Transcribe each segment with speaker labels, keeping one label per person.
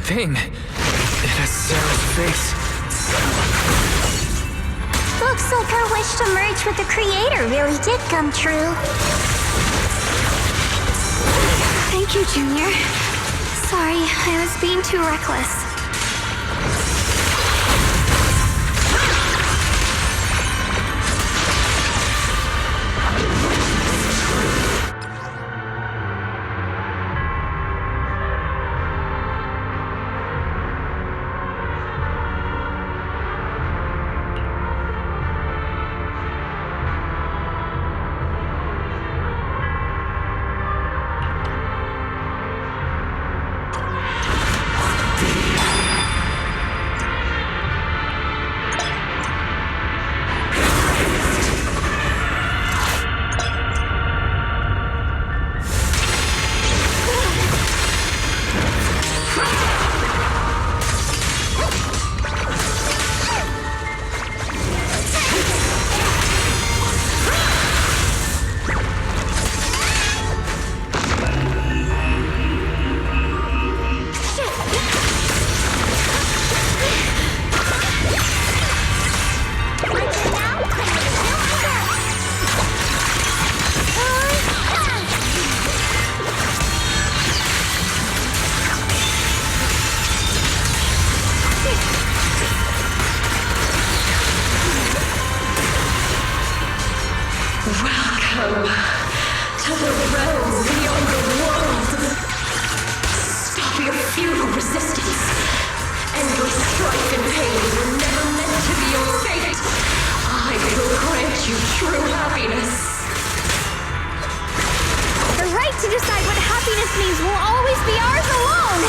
Speaker 1: thing. It has Sarah's face.
Speaker 2: Looks like her wish to merge with the Creator really did come true.
Speaker 3: Thank you, Junior. Sorry, I was being too reckless.
Speaker 4: Welcome to the realms beyond the world. Stop your futile resistance. Endless strife and pain were never meant to be your fate. I will grant you true happiness.
Speaker 3: The right to decide what happiness means will always be ours alone!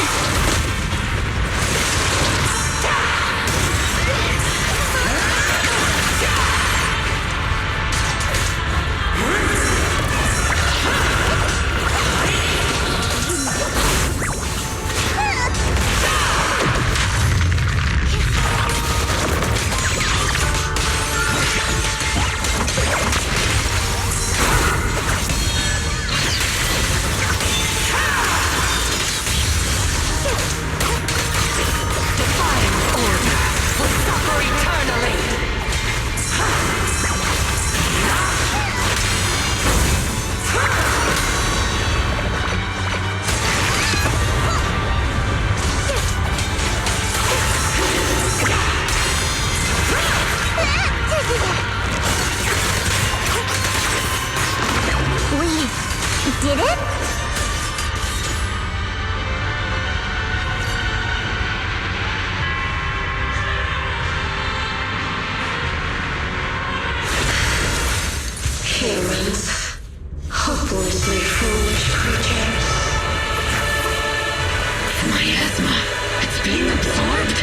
Speaker 2: Did it?
Speaker 4: Humans. Hopelessly foolish creatures. Miasma. It's being absorbed.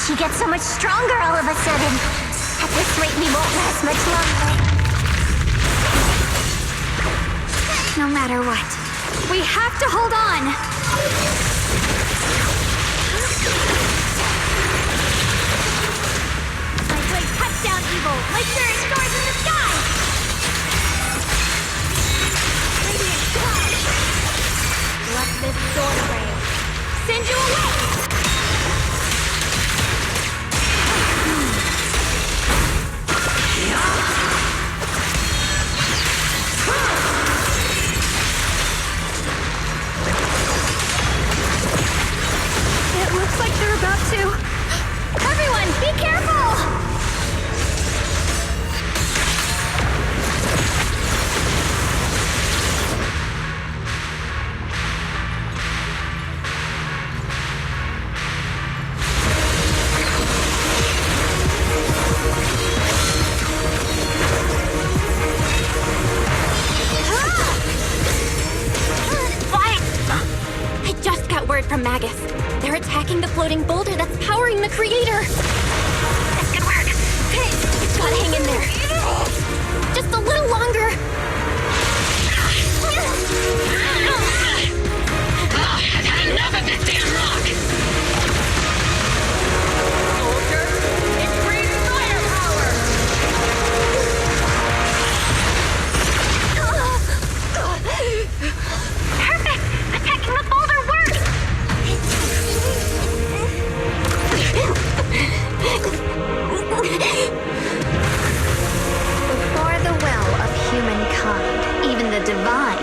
Speaker 2: She gets so much stronger all of a sudden. At this rate, we won't last much longer.
Speaker 3: No matter what, we have to hold on! My blade cuts down evil, like there are stars in the sky! Radiant cloud! Let this sword ray send you away! Looks like they're about to... Everyone, be careful! Magus. They're attacking the floating boulder that's powering the creator.
Speaker 2: This could work.
Speaker 3: Okay, gotta hang in there. Just a little longer.
Speaker 4: I've had enough of this damn rock!
Speaker 5: Soldier, increase firepower!
Speaker 2: Perfect! Attacking the boulder works!
Speaker 3: Before the well of humankind, even the divine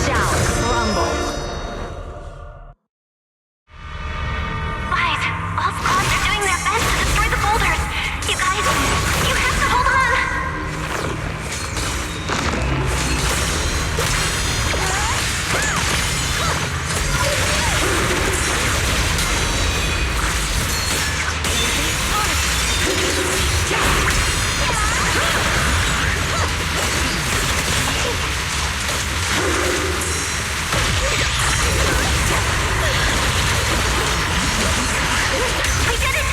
Speaker 3: shall crumble.
Speaker 2: Guys, all squads are doing their best to destroy the boulders. You guys, you have to hold on. We did it!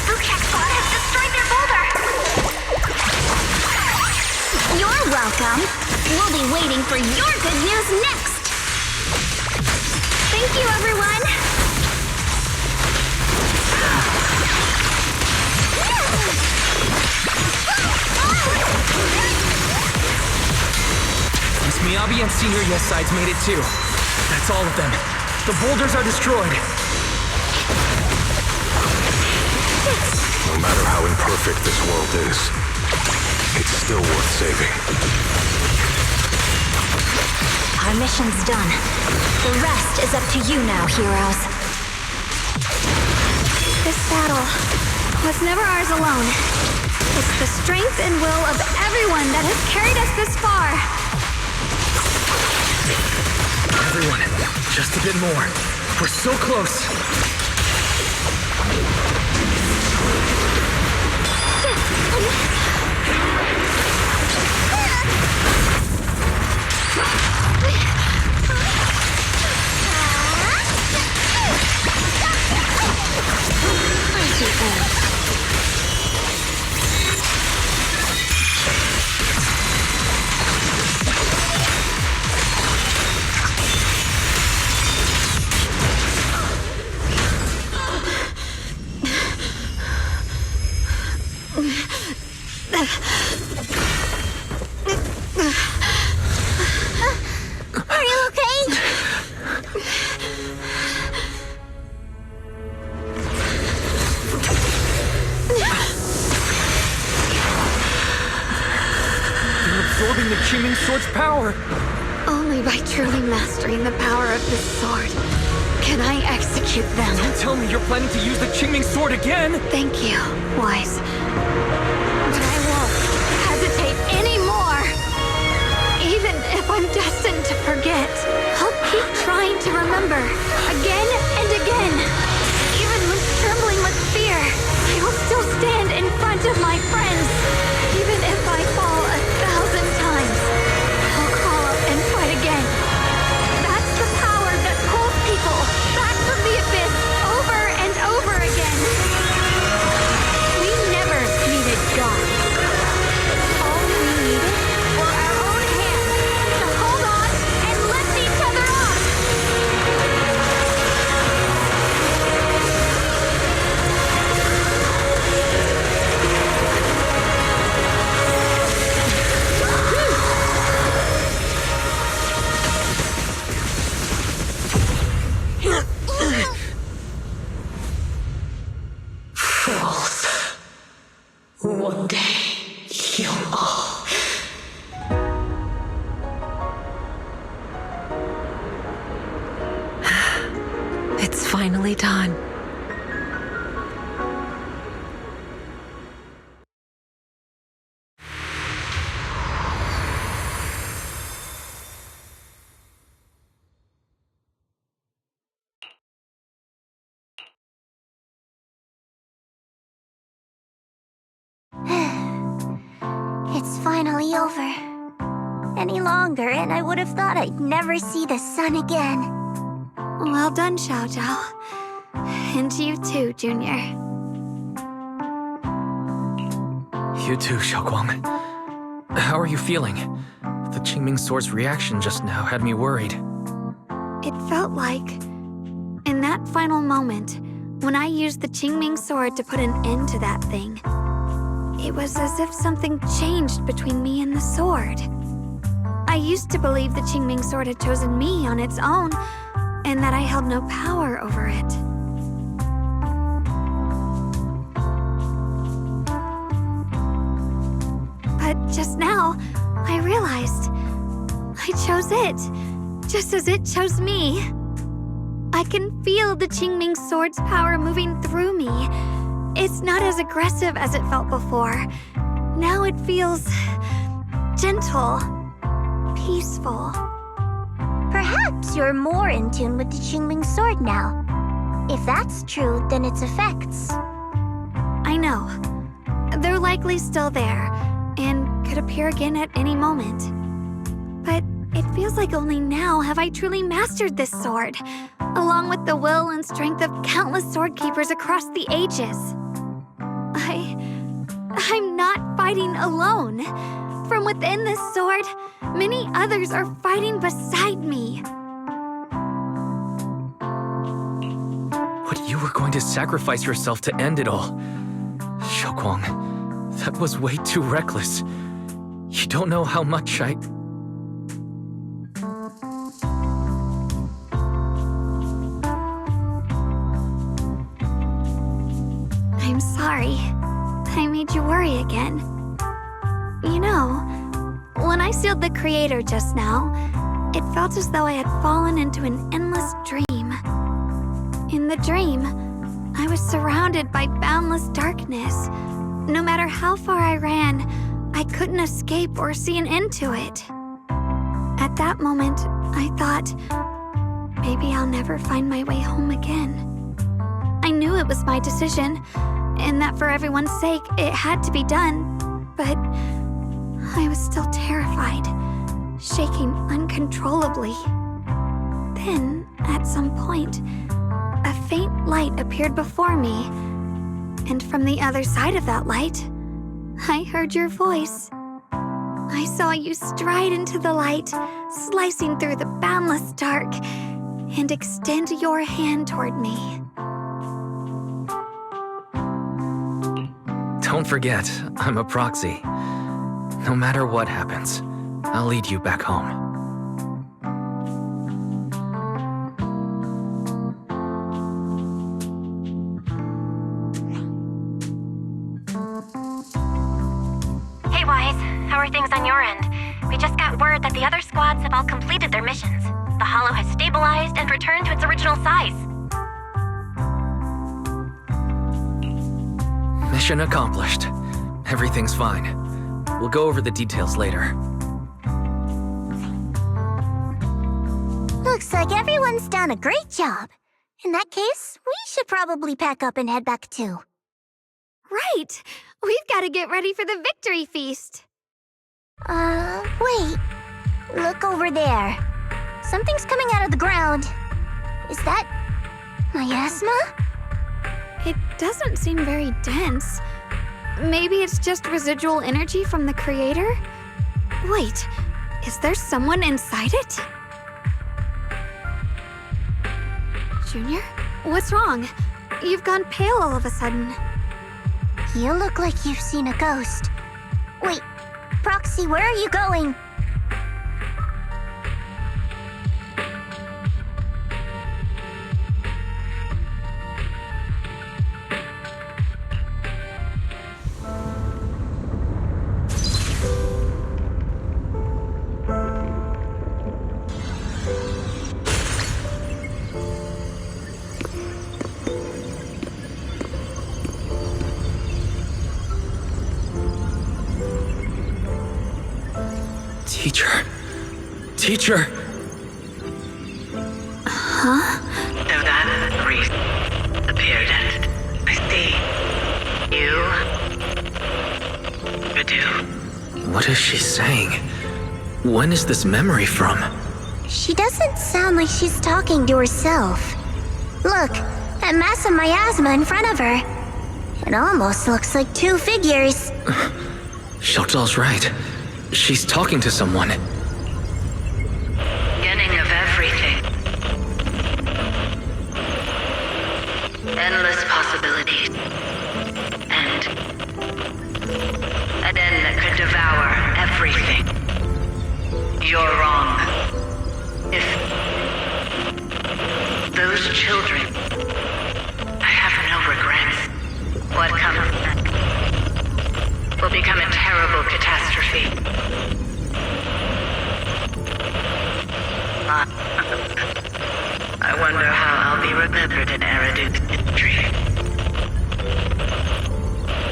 Speaker 2: Bootcheck squad has destroyed their boulder.
Speaker 3: You're welcome. We'll be waiting for your good news next. Thank you, everyone.
Speaker 1: Miss Miyabi and Senior Yes Sides made it too. That's all of them. The boulders are destroyed.
Speaker 6: No matter how imperfect this world is, it's still worth saving.
Speaker 3: Our mission's done. The rest is up to you now, heroes. This battle was never ours alone. It's the strength and will of everyone that has carried us this far.
Speaker 1: Everyone, just a bit more. We're so close.
Speaker 2: Are you okay?
Speaker 1: They're absorbing the Qingming Sword's power.
Speaker 3: Only by truly mastering the power of this sword can I execute them.
Speaker 1: Don't tell me you're planning to use the Qingming Sword again.
Speaker 3: Thank you, Wise. But I won't hesitate anymore. Even if I'm destined to forget, I'll keep trying to remember again and again. Even when trembling with fear, I will still stand in front of my friends. Even if I fall 1,000 times, I'll crawl up and fight again. That's the power that pulls people back from the abyss over and over again. We never needed God. All we needed were our own hands to hold on and lift each other up.
Speaker 4: Fools. One day, you'll all...
Speaker 5: It's finally done.
Speaker 2: It's finally over. Any longer, and I would have thought I'd never see the sun again.
Speaker 3: Well done, Xiao Zhao. And you too, Junior.
Speaker 1: You too, Shunguang. How are you feeling? The Qingming Sword's reaction just now had me worried.
Speaker 3: It felt like, in that final moment, when I used the Qingming Sword to put an end to that thing, it was as if something changed between me and the sword. I used to believe the Qingming Sword had chosen me on its own, and that I held no power over it. But just now, I realized I chose it, just as it chose me. I can feel the Qingming Sword's power moving through me. It's not as aggressive as it felt before. Now it feels gentle, peaceful.
Speaker 2: Perhaps you're more in tune with the Qingming Sword now. If that's true, then its effects.
Speaker 3: I know. They're likely still there, and could appear again at any moment. But it feels like only now have I truly mastered this sword, along with the will and strength of countless sword keepers across the ages. I'm not fighting alone. From within this sword, many others are fighting beside me.
Speaker 1: What, you were going to sacrifice yourself to end it all? Shunguang, that was way too reckless. You don't know how much I'm
Speaker 3: sorry. I made you worry again. You know, when I sealed the Creator just now, it felt as though I had fallen into an endless dream. In the dream, I was surrounded by boundless darkness. No matter how far I ran, I couldn't escape or see an end to it. At that moment, I thought, maybe I'll never find my way home again. I knew it was my decision, and that for everyone's sake, it had to be done, but I was still terrified, shaking uncontrollably. Then, at some point, a faint light appeared before me, and from the other side of that light, I heard your voice. I saw you stride into the light, slicing through the boundless dark, and extend your hand toward me.
Speaker 1: Don't forget, I'm a proxy. No matter what happens, I'll lead you back home.
Speaker 7: Hey, Wise. How are things on your end? We just got word that the other squads have all completed their missions. The Hollow has stabilized and returned to its original size.
Speaker 1: Mission accomplished. Everything's fine. We'll go over the details later.
Speaker 2: Looks like everyone's done a great job. In that case, we should probably pack up and head back too.
Speaker 3: Right! We've got to get ready for the victory feast.
Speaker 2: Wait. Look over there. Something's coming out of the ground. Is that miasma?
Speaker 3: It doesn't seem very dense. Maybe it's just residual energy from the Creator? Wait, is there someone inside it? Junior? What's wrong? You've gone pale all of a sudden.
Speaker 2: You look like you've seen a ghost. Wait, Proxy, where are you going?
Speaker 1: Teacher!
Speaker 3: Huh?
Speaker 8: So that priest appeared and I see you. Redo.
Speaker 1: What is she saying? When is this memory from?
Speaker 2: She doesn't sound like she's talking to herself. Look, and massive miasma in front of her. It almost looks like two figures.
Speaker 1: Xiaozhao's right. She's talking to someone.
Speaker 8: Beginning of everything. Endless possibilities. And an end that could devour everything. You're wrong. If those children, I have no regrets. What comes next will become a terrible catastrophe. I wonder how I'll be remembered in Eridu's history.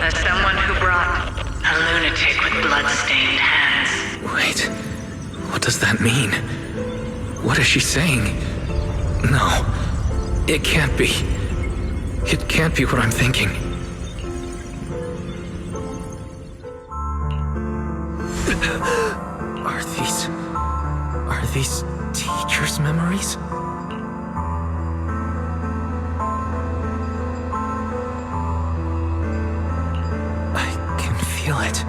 Speaker 8: As someone who brought a lunatic with blood-stained hands.
Speaker 1: Wait, what does that mean? What is she saying? No, it can't be. It can't be what I'm thinking. Are these teachers' memories? I can feel it.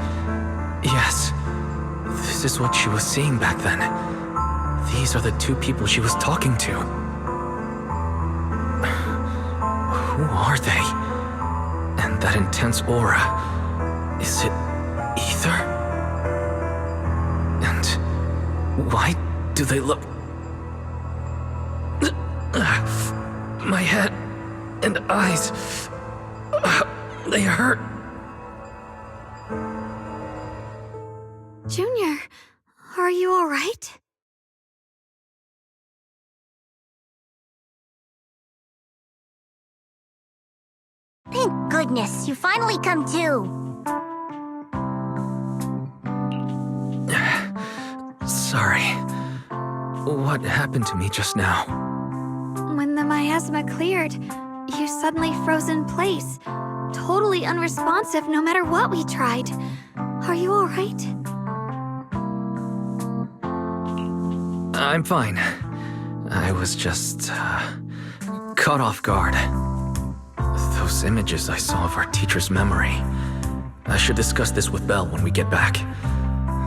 Speaker 1: Yes, this is what she was seeing back then. These are the two people she was talking to. Who are they? And that intense aura, is it ether? And why do they look... My head and eyes, they hurt.
Speaker 3: Junior, are you all right?
Speaker 2: Thank goodness, you finally come to.
Speaker 1: Sorry. What happened to me just now?
Speaker 3: When the miasma cleared, you suddenly froze in place. Totally unresponsive no matter what we tried. Are you all right?
Speaker 1: I'm fine. I was just, caught off guard. Those images I saw of our teacher's memory. I should discuss this with Belle when we get back.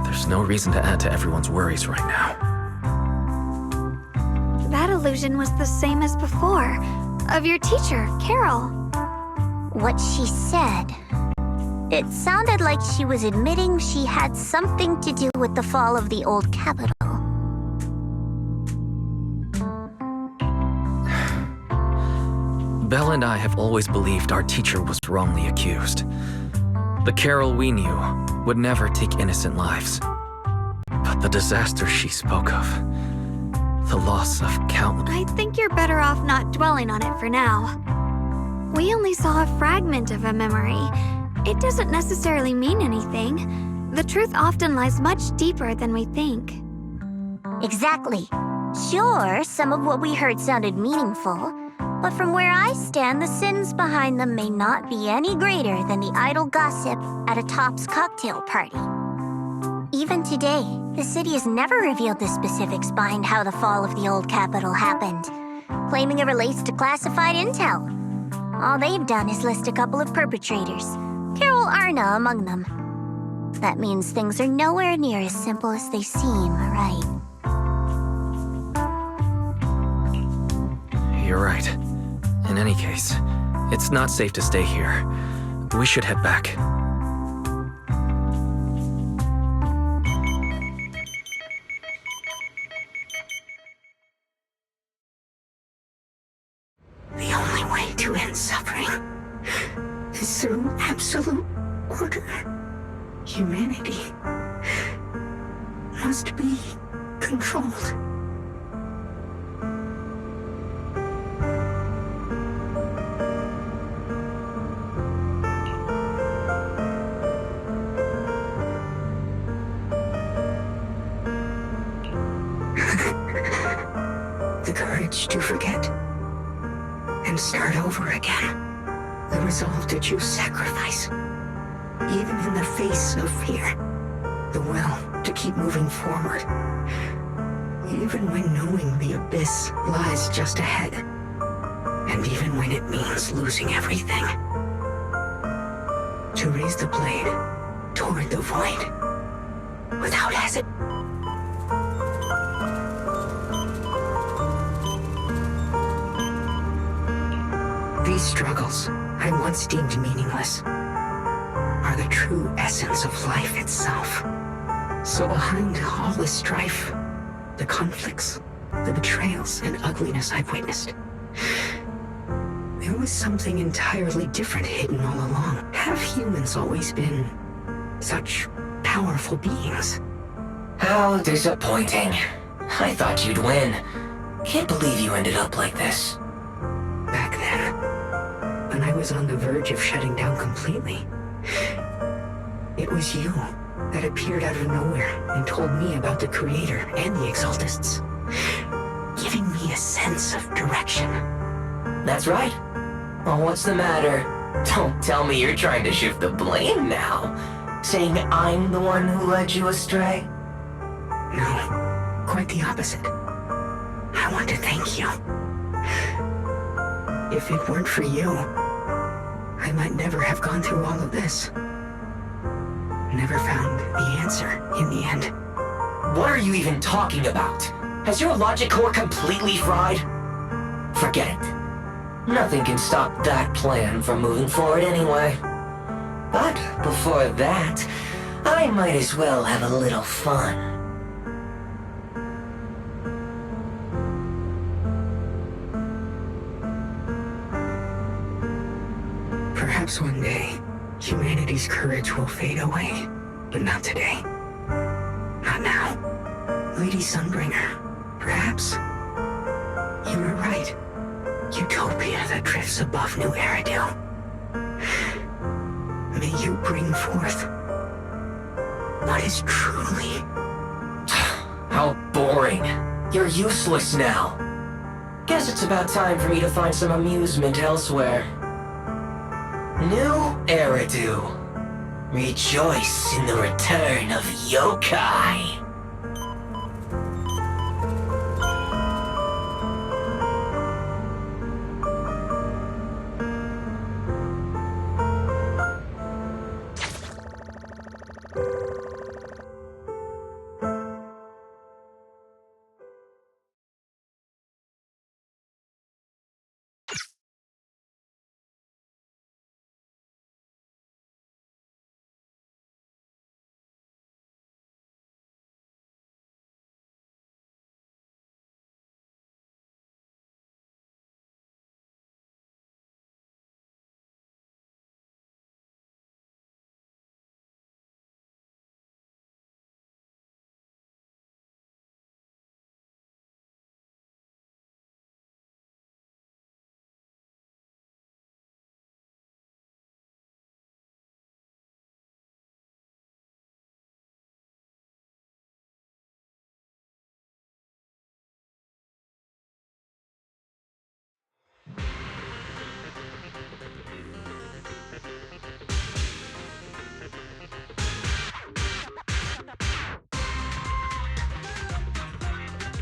Speaker 1: There's no reason to add to everyone's worries right now.
Speaker 3: That illusion was the same as before. Of your teacher, Carol.
Speaker 2: What she said. It sounded like she was admitting she had something to do with the fall of the old capital.
Speaker 1: Belle and I have always believed our teacher was wrongly accused. The Carol we knew would never take innocent lives. But the disaster she spoke of, the loss of countless...
Speaker 3: I think you're better off not dwelling on it for now. We only saw a fragment of a memory. It doesn't necessarily mean anything. The truth often lies much deeper than we think.
Speaker 2: Exactly. Sure, some of what we heard sounded meaningful, but from where I stand, the sins behind them may not be any greater than the idle gossip at a Top's cocktail party. Even today, the city has never revealed the specifics behind how the fall of the old capital happened, claiming it relates to classified intel. All they've done is list a couple of perpetrators, Carol Arna among them. That means things are nowhere near as simple as they seem, right?
Speaker 1: You're right. In any case, it's not safe to stay here. We should head back.
Speaker 9: The only way to end suffering is through absolute order. Humanity must be controlled. The courage to forget and start over again. The resolve to choose sacrifice, even in the face of fear. The will to keep moving forward, even when knowing the abyss lies just ahead. And even when it means losing everything. To raise the blade toward the void without hesitation. These struggles I once deemed meaningless are the true essence of life itself. So behind all the strife, the conflicts, the betrayals and ugliness I've witnessed, there was something entirely different hidden all along. Have humans always been such powerful beings?
Speaker 10: How disappointing. I thought you'd win. Can't believe you ended up like this.
Speaker 9: Back then, when I was on the verge of shutting down completely, it was you that appeared out of nowhere and told me about the Creator and the Exaltists, giving me a sense of direction.
Speaker 10: That's right. Oh, what's the matter? Don't tell me you're trying to shift the blame now. Saying I'm the one who led you astray?
Speaker 9: No, quite the opposite. I want to thank you. If it weren't for you, I might never have gone through all of this. Never found the answer in the end.
Speaker 10: What are you even talking about? Has your logic core completely fried? Forget it. Nothing can stop that plan from moving forward anyway. But before that, I might as well have a little fun.
Speaker 9: Perhaps one day, humanity's courage will fade away, but not today. Not now. Lady Sunbringer, perhaps. You were right. Utopia that drifts above New Eridu. May you bring forth what is truly...
Speaker 10: How boring. You're useless now. Guess it's about time for me to find some amusement elsewhere. New Eridu. Rejoice in the return of yokai.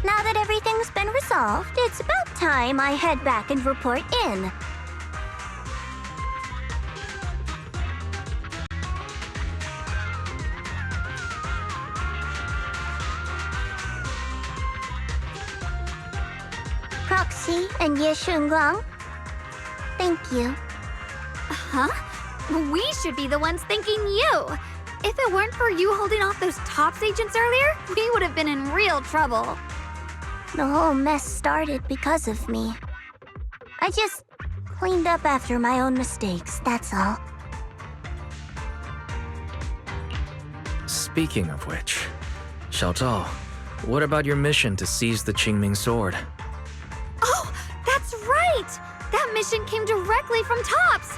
Speaker 2: Now that everything's been resolved, it's about time I head back and report in. Proxy and Ye Shunguang, thank you.
Speaker 3: Huh? We should be the ones thanking you. If it weren't for you holding off those TOPS agents earlier, we would have been in real trouble.
Speaker 2: The whole mess started because of me. I just cleaned up after my own mistakes, that's all.
Speaker 1: Speaking of which, Xiaotao, what about your mission to seize the Qingming Sword?
Speaker 3: Oh, that's right! That mission came directly from TOPS!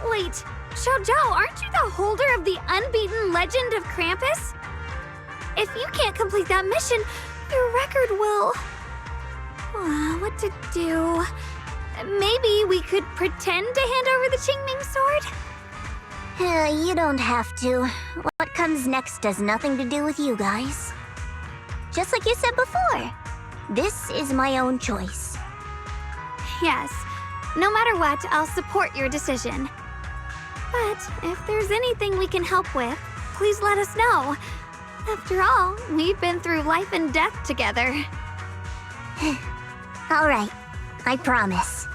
Speaker 3: Wait, Xiaozhao, aren't you the holder of the unbeaten legend of Krampus? If you can't complete that mission, your record will... what to do? Maybe we could pretend to hand over the Qingming Sword?
Speaker 2: You don't have to. What comes next has nothing to do with you guys. Just like you said before, this is my own choice.
Speaker 3: Yes, No matter what, I'll support your decision. But if there's anything we can help with, please let us know. After all, we've been through life and death together.
Speaker 2: All right, I promise.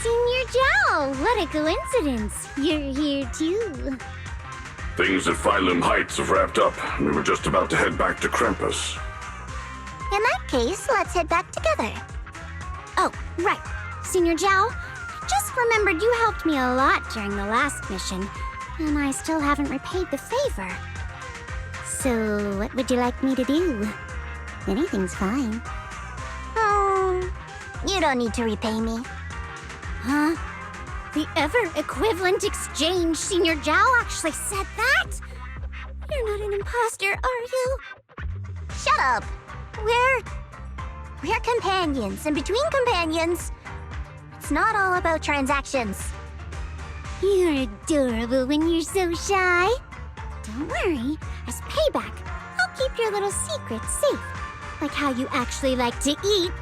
Speaker 2: Senior Zhao, what a coincidence. You're here too.
Speaker 6: Things at Phylum Heights have wrapped up. We were just about to head back to Krampus.
Speaker 2: In that case, let's head back together. Oh, right. Senior Zhao, just remembered you helped me a lot during the last mission, and I still haven't repaid the favor. So, what would you like me to do? Anything's fine. Oh, you don't need to repay me. Huh? The ever-equivalent exchange, Senior Zhao actually said that? You're not an imposter, are you? Shut up! We're companions, and between companions, it's not all about transactions. You're adorable when you're so shy. Don't worry, as payback, I'll keep your little secrets safe. Like how you actually like to eat.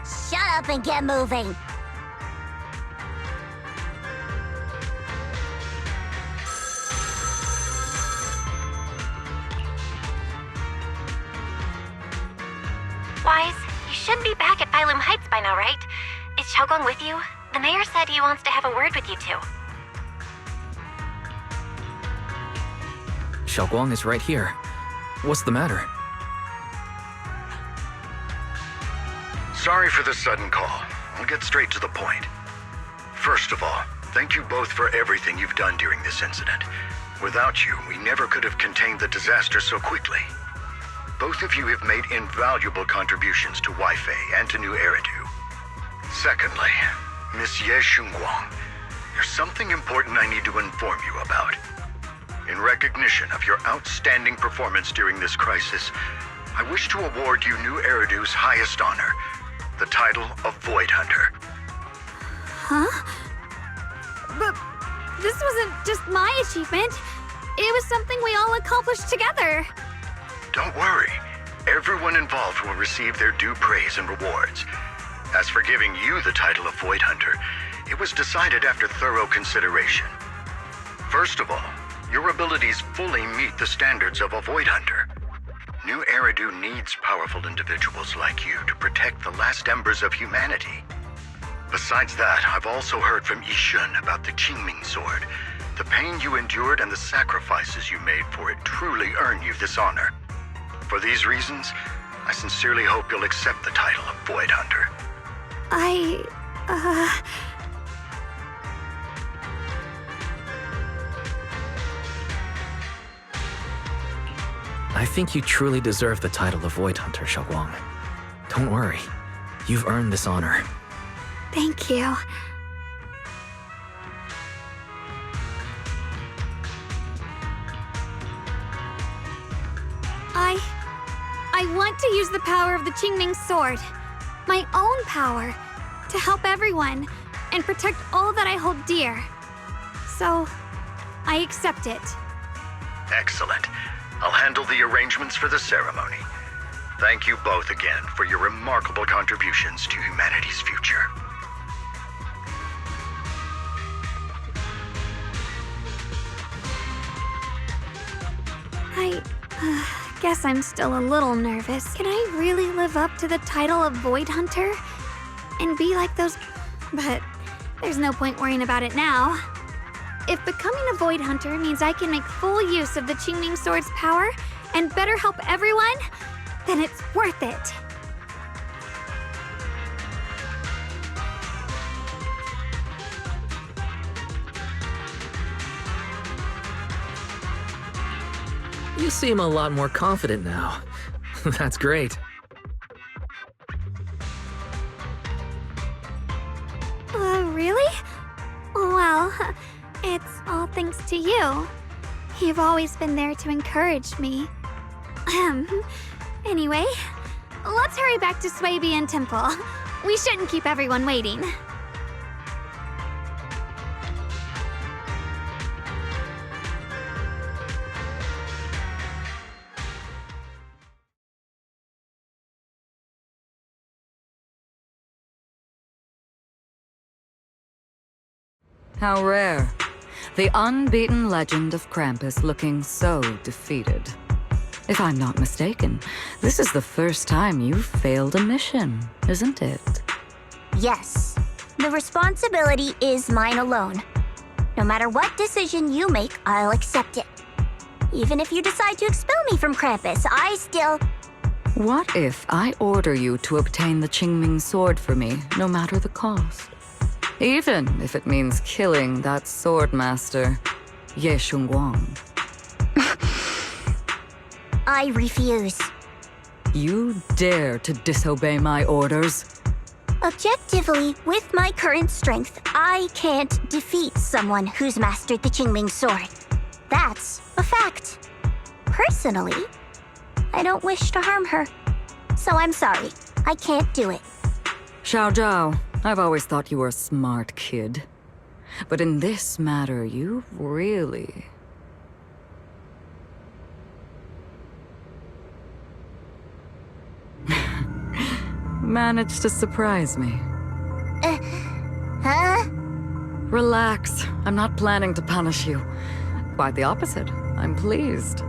Speaker 2: Shut up and get moving.
Speaker 7: Wise, you should be back at Phylum Heights by now, right? Is Shunguang with you? The mayor said he wants to have a word with you two.
Speaker 1: Shunguang is right here. What's the matter?
Speaker 11: Sorry for the sudden call. I'll get straight to the point. First of all, thank you both for everything you've done during this incident. Without you, we never could have contained the disaster so quickly. Both of you have made invaluable contributions to Waifei and to New Eridu. Secondly, Miss Ye Shunguang, there's something important I need to inform you about. In recognition of your outstanding performance during this crisis, I wish to award you New Eridu's highest honor, the title of Void Hunter.
Speaker 3: Huh? But this wasn't just my achievement. It was something we all accomplished together.
Speaker 11: Don't worry. Everyone involved will receive their due praise and rewards. As for giving you the title of Void Hunter, it was decided after thorough consideration. First of all, your abilities fully meet the standards of a Void Hunter. New Eridu needs powerful individuals like you to protect the last embers of humanity. Besides that, I've also heard from Ye Shiyuan about the Qingming Sword. The pain you endured and the sacrifices you made for it truly earn you this honor. For these reasons, I sincerely hope you'll accept the title of Void Hunter.
Speaker 1: I think you truly deserve the title of Void Hunter, Shunguang. Don't worry. You've earned this honor.
Speaker 3: Thank you. I want to use the power of the Qingming Sword, my own power, to help everyone and protect all that I hold dear. So, I accept it.
Speaker 11: Excellent. I'll handle the arrangements for the ceremony. Thank you both again for your remarkable contributions to humanity's future.
Speaker 3: I guess I'm still a little nervous. Can I really live up to the title of Void Hunter? And be like those... But there's no point worrying about it now. If becoming a Void Hunter means I can make full use of the Qingming Sword's power and better help everyone, then it's worth it.
Speaker 1: You seem a lot more confident now. That's great.
Speaker 3: Really? Well, it's all thanks to you. You've always been there to encourage me. Anyway, let's hurry back to Swabian Temple. We shouldn't keep everyone waiting.
Speaker 12: How rare. The unbeaten legend of Krampus looking so defeated. If I'm not mistaken, this is the first time you've failed a mission, isn't it?
Speaker 2: Yes. The responsibility is mine alone. No matter what decision you make, I'll accept it. Even if you decide to expel me from Krampus, I still...
Speaker 12: What if I order you to obtain the Qingming Sword for me, no matter the cost? Even if it means killing that sword master, Ye Shunguang.
Speaker 2: I refuse.
Speaker 12: You dare to disobey my orders?
Speaker 2: Objectively, with my current strength, I can't defeat someone who's mastered the Qingming Sword. That's a fact. Personally, I don't wish to harm her. So I'm sorry, I can't do it.
Speaker 12: Xiao Zhao, I've always thought you were a smart kid. But in this matter, you really... managed to surprise me.
Speaker 2: Huh?
Speaker 12: Relax. I'm not planning to punish you. Quite the opposite. I'm pleased.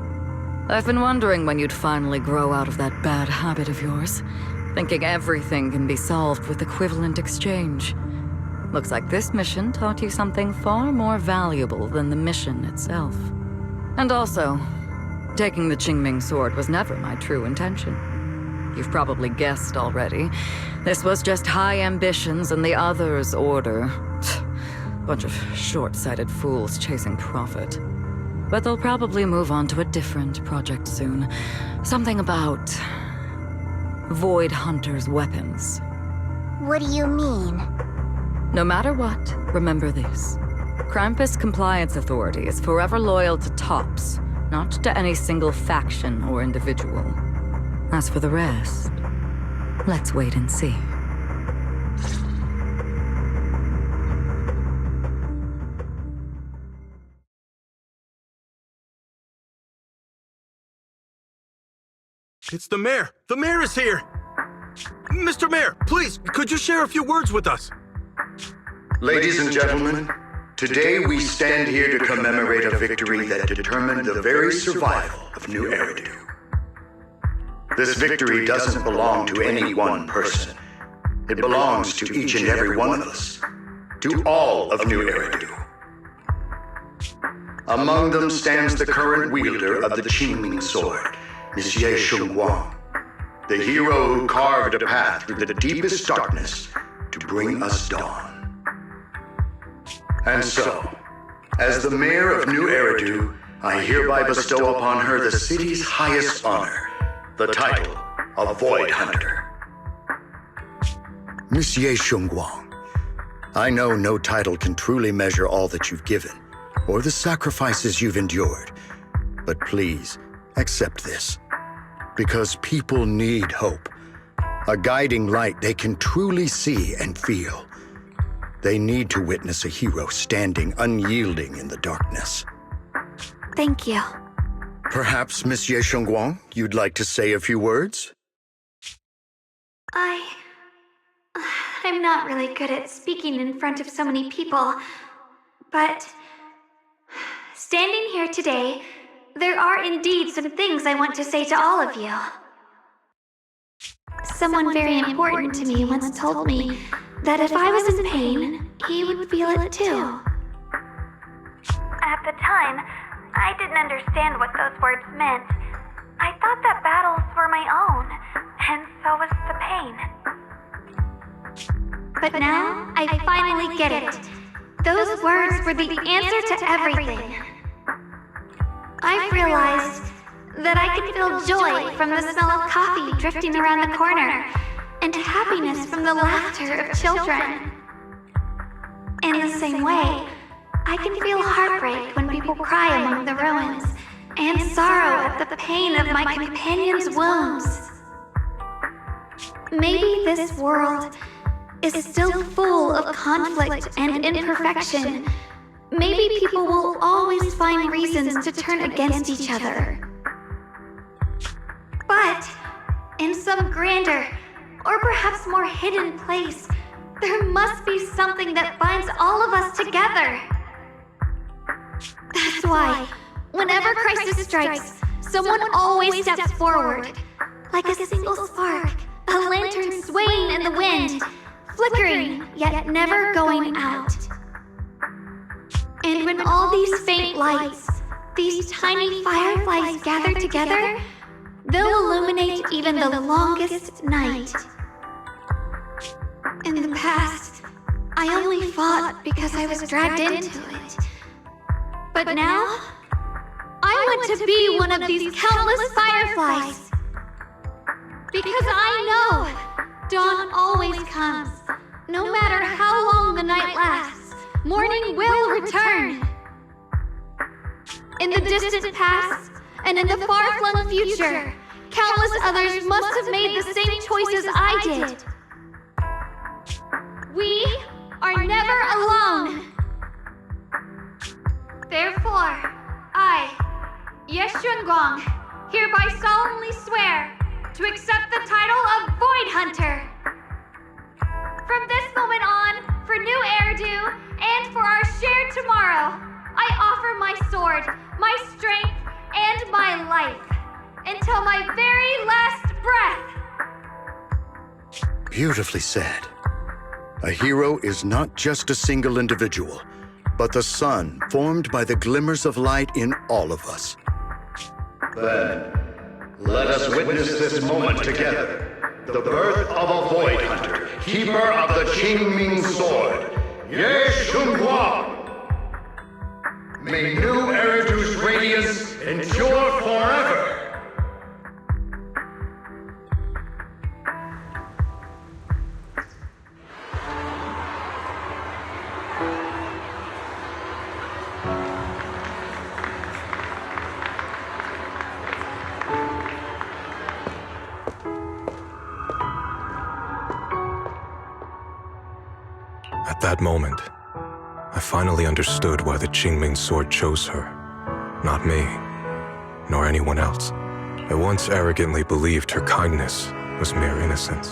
Speaker 12: I've been wondering when you'd finally grow out of that bad habit of yours, thinking everything can be solved with equivalent exchange. Looks like this mission taught you something far more valuable than the mission itself. And also, taking the Qingming Sword was never my true intention. You've probably guessed already. This was just high ambitions and the others' order. Bunch of short-sighted fools chasing profit. But they'll probably move on to a different project soon. Something about... Void Hunter's weapons.
Speaker 2: What do you mean?
Speaker 12: No matter what, remember this. Krampus Compliance Authority is forever loyal to TOPS, not to any single faction or individual. As for the rest, let's wait and see.
Speaker 6: It's the mayor! The mayor is here! Mr. Mayor, please, could you share a few words with us?
Speaker 11: Ladies and gentlemen, today we stand here to commemorate a victory that determined the very survival of New Eridu. This victory doesn't belong to any one person. It belongs to each and every one of us. To all of New Eridu. Among them stands the current wielder of the Qingming Sword, Ye Shiyuan, the hero who carved a path through the deepest darkness to bring us dawn. And so, as the mayor of New Eridu, I hereby bestow upon her the city's highest honor, the title of Void Hunter. Miss Ye Shunguang, I know no title can truly measure all that you've given, or the sacrifices you've endured. But please, accept this. Because people need hope. A guiding light they can truly see and feel. They need to witness a hero standing unyielding in the darkness.
Speaker 3: Thank you.
Speaker 11: Perhaps, Miss Ye Shunguang, you'd like to say a few words?
Speaker 3: I'm not really good at speaking in front of so many people, but standing here today, there are indeed some things I want to say to all of you. Someone very important to me once told me that if I was in pain, he would feel it too.
Speaker 7: At the time, I didn't understand what those words meant. I thought that battles were my own, and so was the pain.
Speaker 3: But now, I finally get it. Those words were the answer to everything. I've realized that I can feel joy from the smell of coffee drifting around the corner, and happiness from the laughter of children. In the same way, I can feel heartbreak when people cry among the ruins, and sorrow at the pain of my companion's wounds. Maybe this world is still full of conflict and imperfection. Maybe people will always find reasons to turn against each other. But in some grander, or perhaps more hidden place, There must be something that binds all of us together. That's why, whenever crisis strikes, someone always steps forward. Like a single spark, a lantern swaying in the wind, flickering, yet never going out. And when all these faint lights, these tiny fireflies gather together, they'll illuminate even the longest night. In the past, I only fought because I was dragged into it. But now, I want to be one of these countless fireflies. Because I know dawn always comes. No matter how long the night lasts, morning will return. In the distant past, and in the far-flung future, countless others must have made the same choices I did. We are never alone. Therefore, I, Ye Shunguang, hereby solemnly swear to accept the title of Void Hunter. From this moment on, for new Eridu, and for our shared tomorrow, I offer my sword, my strength, and my life, until my very last breath.
Speaker 11: Beautifully said. A hero is not just a single individual, but the sun formed by the glimmers of light in all of us.
Speaker 13: Then, let us witness this moment together. The birth of a Void Hunter, keeper of the Qingming Sword, Ye Shunguang. May new Eridu's radiance endure forever.
Speaker 6: At that moment, I finally understood why the Qingming Sword chose her. Not me, nor anyone else. I once arrogantly believed her kindness was mere innocence.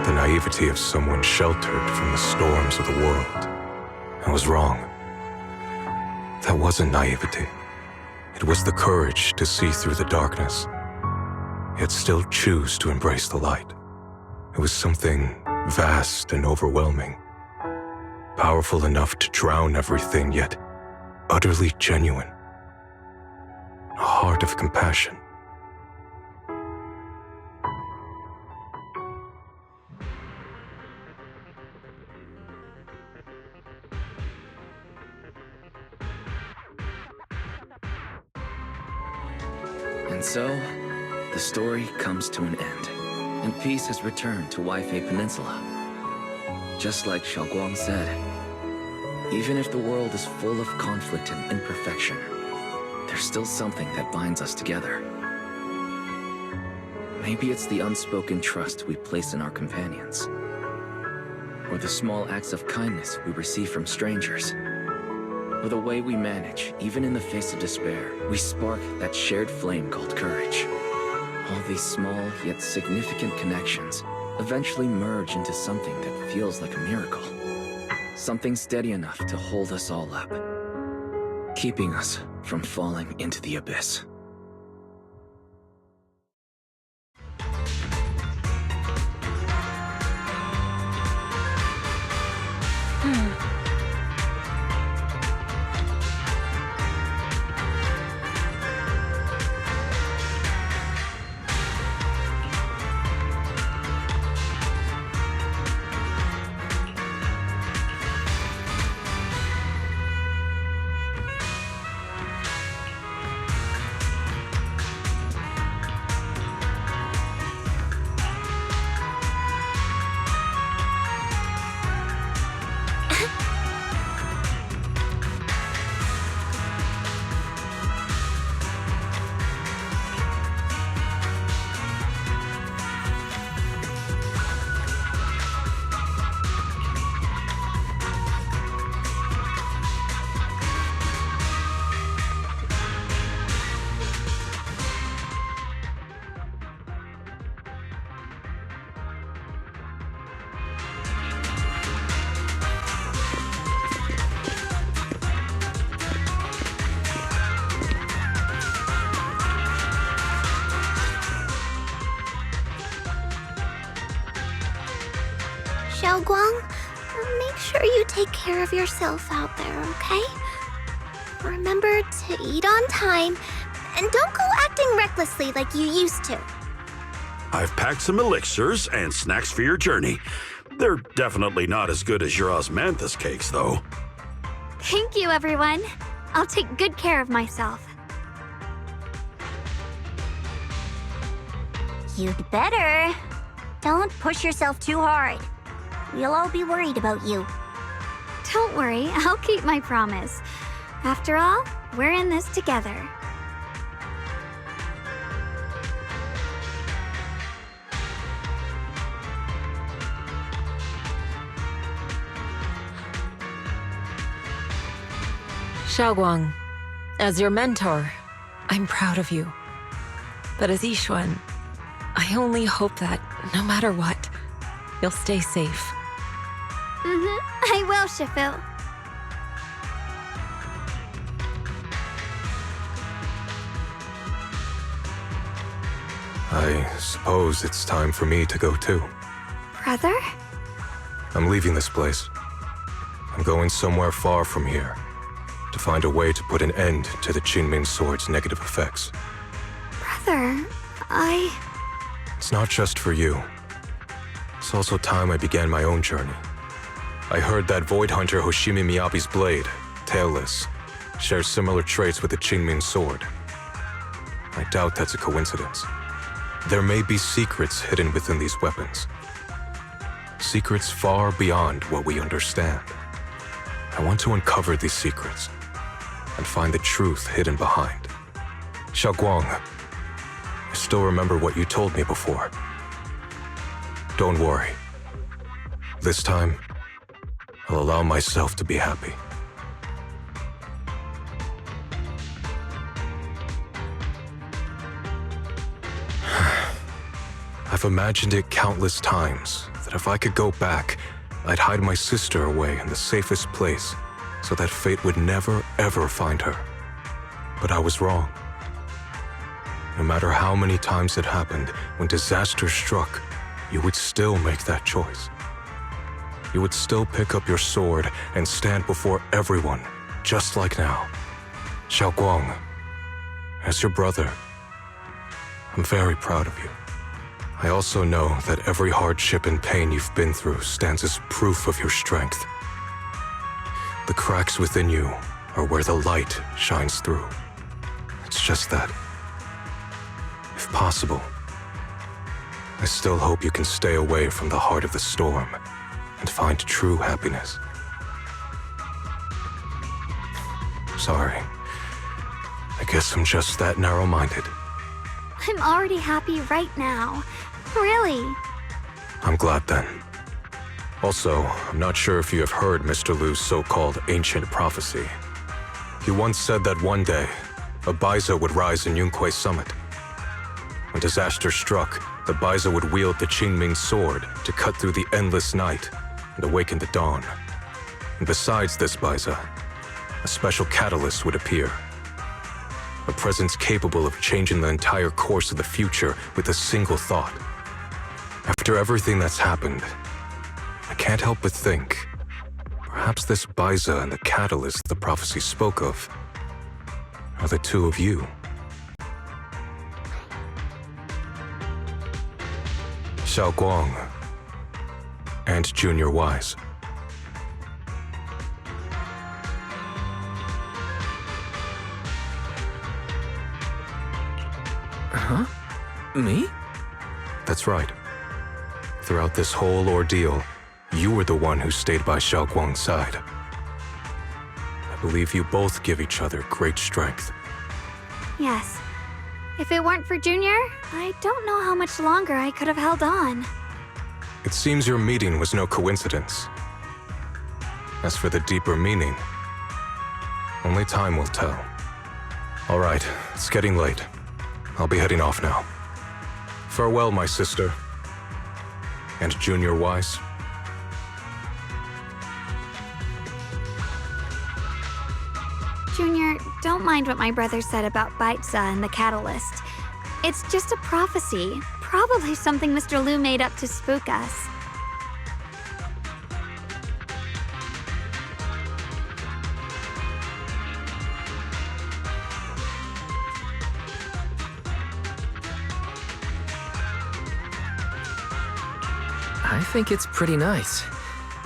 Speaker 6: The naivety of someone sheltered from the storms of the world. I was wrong. That wasn't naivety. It was the courage to see through the darkness, yet still choose to embrace the light. It was something vast and overwhelming, powerful enough to drown everything, yet utterly genuine. A heart of compassion.
Speaker 1: And so, the story comes to an end, and peace has returned to Waifei Peninsula. Just like Xiaoguang said, even if the world is full of conflict and imperfection, there's still something that binds us together. Maybe it's the unspoken trust we place in our companions, or the small acts of kindness we receive from strangers, or the way we manage, even in the face of despair, we spark that shared flame called courage. All these small yet significant connections eventually merge into something that feels like a miracle. Something steady enough to hold us all up, keeping us from falling into the abyss.
Speaker 3: Shunguang, make sure you take care of yourself out there, okay? Remember to eat on time, and don't go acting recklessly like you used to.
Speaker 14: I've packed some elixirs and snacks for your journey. They're definitely not as good as your osmanthus cakes, though.
Speaker 3: Thank you, everyone. I'll take good care of myself.
Speaker 2: You'd better. Don't push yourself too hard. We'll all be worried about you.
Speaker 3: Don't worry, I'll keep my promise. After all, we're in this together.
Speaker 5: Shunguang, as your mentor, I'm proud of you. But as Ye Shiyuan, I only hope that, no matter what, you'll stay safe.
Speaker 3: I will, Shifu.
Speaker 6: I suppose it's time for me to go too.
Speaker 3: Brother?
Speaker 6: I'm leaving this place. I'm going somewhere far from here, to find a way to put an end to the Qingming Sword's negative effects.
Speaker 3: Brother,
Speaker 6: It's not just for you. It's also time I began my own journey. I heard that Void Hunter Hoshimi Miyabi's blade, tailless, shares similar traits with the Qingming Sword. I doubt that's a coincidence. There may be secrets hidden within these weapons. Secrets far beyond what we understand. I want to uncover these secrets and find the truth hidden behind. Shunguang, I still remember what you told me before. Don't worry. This time, I'll allow myself to be happy. I've imagined it countless times that if I could go back, I'd hide my sister away in the safest place so that fate would never, ever find her. But I was wrong. No matter how many times it happened, when disaster struck, you would still make that choice. You would still pick up your sword and stand before everyone, just like now. Shunguang, as your brother, I'm very proud of you. I also know that every hardship and pain you've been through stands as proof of your strength. The cracks within you are where the light shines through. It's just that, if possible, I still hope you can stay away from the heart of the storm and find true happiness. Sorry. I guess I'm just that narrow-minded.
Speaker 3: I'm already happy right now. Really.
Speaker 6: I'm glad then. Also, I'm not sure if you have heard Mr. Lu's so-called ancient prophecy. He once said that one day, a Baiza would rise in Yunkui summit. When disaster struck, the Baiza would wield the Qingming Sword to cut through the endless night and awaken the dawn. And besides this Baiza, a special catalyst would appear. A presence capable of changing the entire course of the future with a single thought. After everything that's happened, I can't help but think, perhaps this Baiza and the catalyst the prophecy spoke of are the two of you. Shunguang and Junior Wise.
Speaker 1: Huh? Me?
Speaker 6: That's right. Throughout this whole ordeal, you were the one who stayed by Shunguang's side. I believe you both give each other great strength.
Speaker 3: Yes. If it weren't for Junior, I don't know how much longer I could have held on.
Speaker 6: It seems your meeting was no coincidence. As for the deeper meaning, only time will tell. All right, it's getting late. I'll be heading off now. Farewell, my sister. And Junior Wise.
Speaker 3: Junior, don't mind what my brother said about Baiza and the catalyst. It's just a prophecy. Probably something Mr. Lu made up to spook us.
Speaker 1: I think it's pretty nice.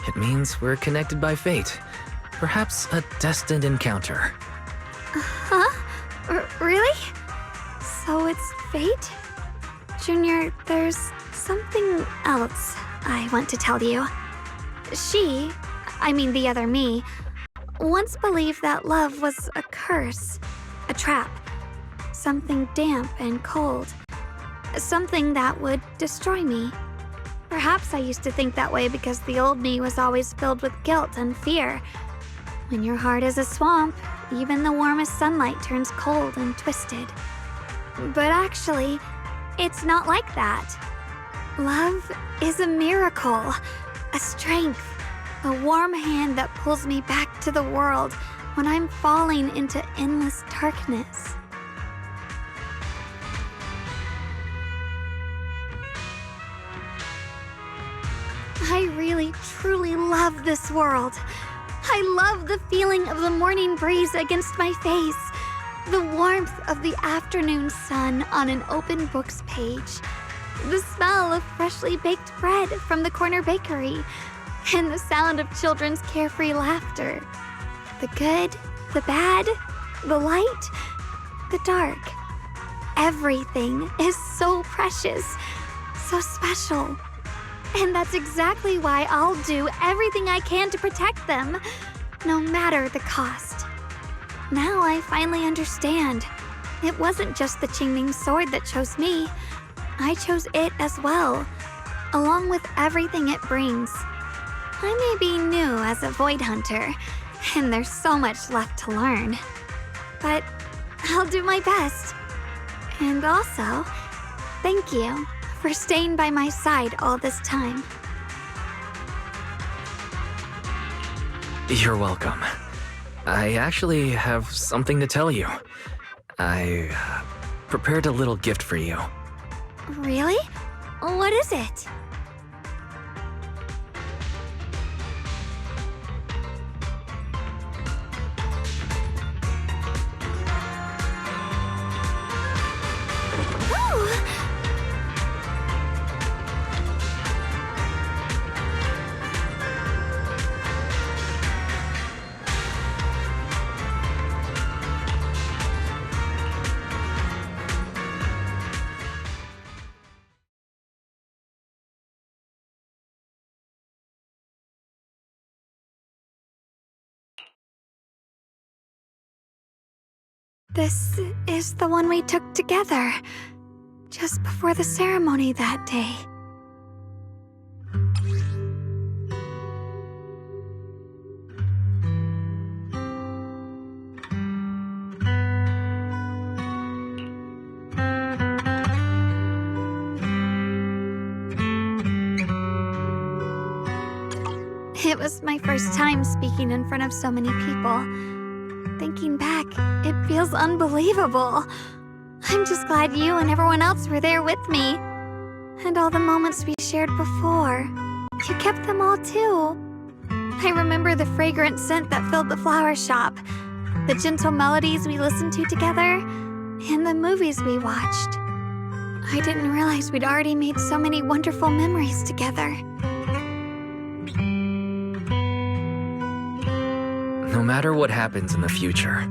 Speaker 1: It means we're connected by fate. Perhaps a destined encounter.
Speaker 3: Huh? Really? So it's fate? Junior, there's something else I want to tell you. The other me, once believed that love was a curse, a trap, something damp and cold, something that would destroy me. Perhaps I used to think that way because the old me was always filled with guilt and fear. When your heart is a swamp, even the warmest sunlight turns cold and twisted. But actually, it's not like that. Love is a miracle, a strength, a warm hand that pulls me back to the world when I'm falling into endless darkness. I really, truly love this world. I love the feeling of the morning breeze against my face, the warmth of the afternoon sun on an open book's page, the smell of freshly baked bread from the corner bakery, and the sound of children's carefree laughter. The good, the bad, the light, the dark. Everything is so precious, so special. And that's exactly why I'll do everything I can to protect them, no matter the cost. Now I finally understand. It wasn't just the Qingming Sword that chose me. I chose it as well, along with everything it brings. I may be new as a Void Hunter, and there's so much left to learn. But I'll do my best. And also, thank you for staying by my side all this time.
Speaker 1: You're welcome. I actually have something to tell you. I prepared a little gift for you.
Speaker 3: Really? What is it? This is the one we took together, just before the ceremony that day. It was my first time speaking in front of so many people. Thinking back, it feels unbelievable. I'm just glad you and everyone else were there with me. And all the moments we shared before. You kept them all too. I remember the fragrant scent that filled the flower shop, the gentle melodies we listened to together, and the movies we watched. I didn't realize we'd already made so many wonderful memories together.
Speaker 1: No matter what happens in the future,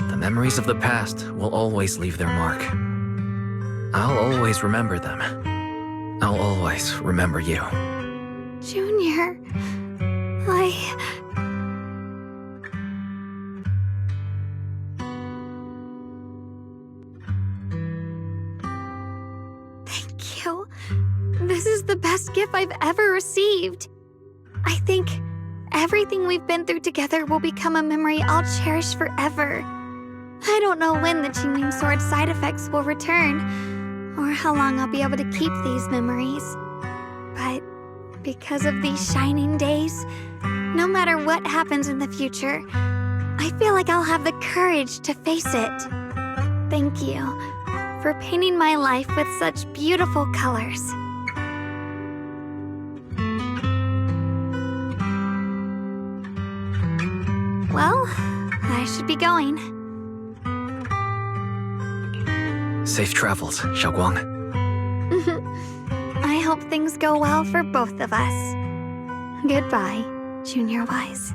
Speaker 1: the memories of the past will always leave their mark. I'll always remember them. I'll always remember you.
Speaker 3: Junior, Thank you. This is the best gift I've ever received. I think everything we've been through together will become a memory I'll cherish forever. I don't know when the Qingming Sword side effects will return, or how long I'll be able to keep these memories. But because of these shining days, no matter what happens in the future, I feel like I'll have the courage to face it. Thank you for painting my life with such beautiful colors. Well, I should be going.
Speaker 1: Safe travels, Shunguang.
Speaker 3: I hope hope things go well for both of us. Goodbye, Junior Wise.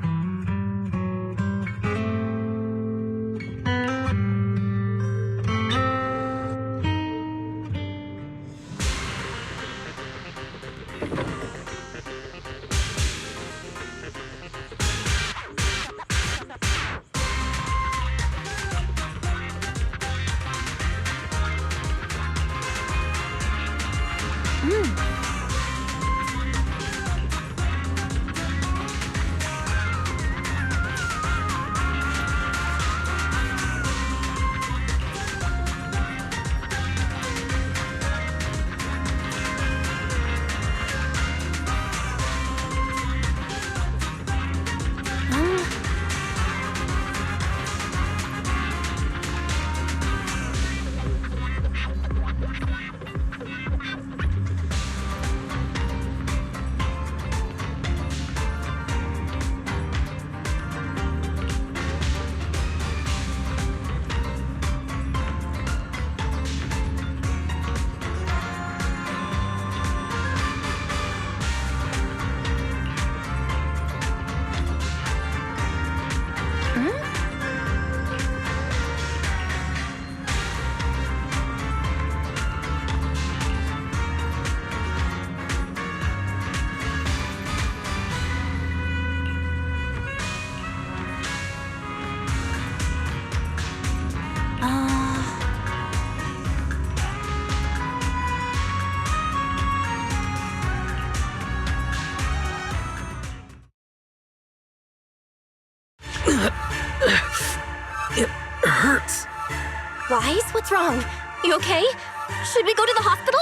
Speaker 1: It hurts.
Speaker 7: Wise, what's wrong? You okay? Should we go to the hospital?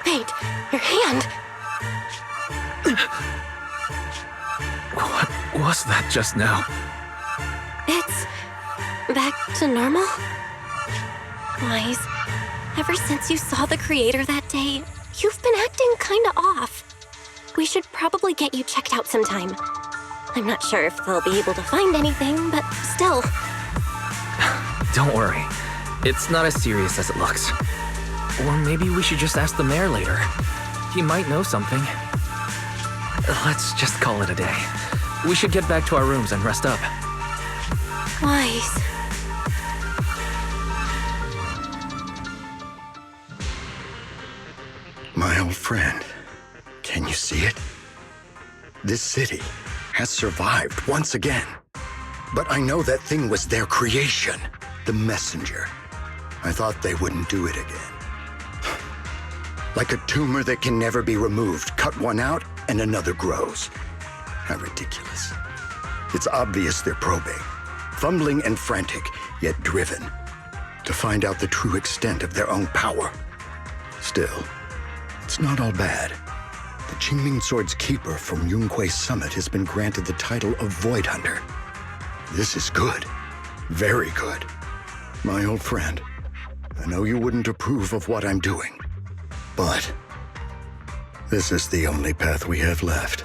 Speaker 7: Wait, your hand.
Speaker 1: What was that just now?
Speaker 7: It's back to normal? Wise, ever since you saw the creator that day, you've been acting kinda off. We should probably get you checked out sometime. I'm not sure if they'll be able to find anything, but still.
Speaker 1: Don't worry. It's not as serious as it looks. Or maybe we should just ask the mayor later. He might know something. Let's just call it a day. We should get back to our rooms and rest up.
Speaker 7: Wise.
Speaker 11: My old friend, can you see it? This city has survived once again. But I know that thing was their creation, the messenger. I thought they wouldn't do it again. Like a tumor that can never be removed. Cut one out and another grows. How ridiculous. It's obvious they're probing, fumbling and frantic, yet driven, to find out the true extent of their own power. Still, it's not all bad. The Qingming Sword's keeper from Yunkui Summit has been granted the title of Void Hunter. This is good. Very good. My old friend, I know you wouldn't approve of what I'm doing, but this is the only path we have left.